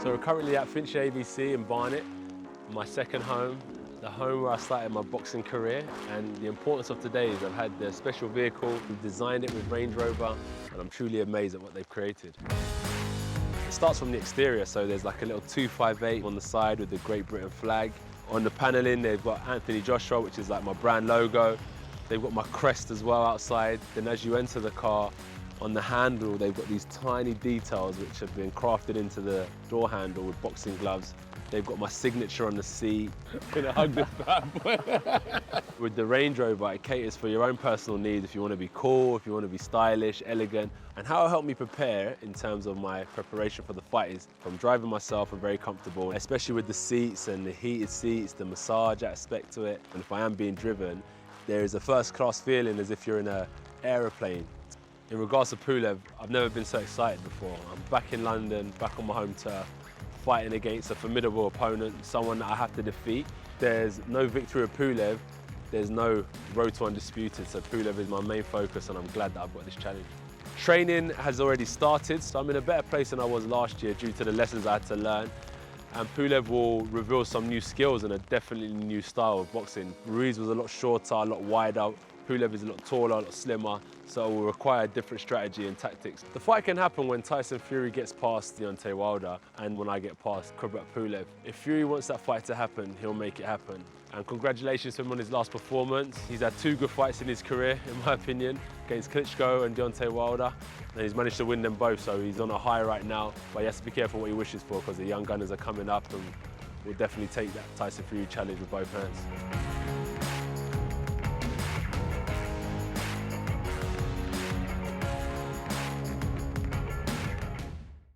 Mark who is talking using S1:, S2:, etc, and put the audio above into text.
S1: So we're currently at Finchley ABC in Barnet, my second home, the home where I started my boxing career. And the importance of today is I've had the special vehicle, we've designed it with Range Rover, and I'm truly amazed at what they've created. It starts from the exterior, so there's like a little 258 on the side with the Great Britain flag. On the paneling, they've got Anthony Joshua, which is like my brand logo. They've got my crest as well outside. Then as you enter the car, on the handle, they've got these tiny details which have been crafted into the door handle with boxing gloves. They've got my signature on the seat. Gonna hug this bad boy. With the Range Rover, it caters for your own personal needs. If you want to be cool, if you want to be stylish, elegant. And how it helped me prepare in terms of my preparation for the fight is from driving myself, I'm very comfortable, especially with the seats and the heated seats, the massage aspect to it. And if I am being driven, there is a first-class feeling as if you're in an aeroplane. In regards to Pulev, I've never been so excited before. I'm back in London, back on my home turf, fighting against a formidable opponent, someone that I have to defeat. There's no victory of Pulev, there's no road to undisputed, so Pulev is my main focus and I'm glad that I've got this challenge. Training has already started, so I'm in a better place than I was last year due to the lessons I had to learn. And Pulev will reveal some new skills and a definitely new style of boxing. Ruiz was a lot shorter, a lot wider. Pulev is a lot taller, a lot slimmer, so it will require a different strategy and tactics. The fight can happen when Tyson Fury gets past Deontay Wilder and when I get past Kubrat Pulev. If Fury wants that fight to happen, he'll make it happen. And congratulations to him on his last performance. He's had two good fights in his career, in my opinion, against Klitschko and Deontay Wilder. And he's managed to win them both, so he's on a high right now. But he has to be careful what he wishes for because the young gunners are coming up and will definitely take that Tyson Fury challenge with both hands.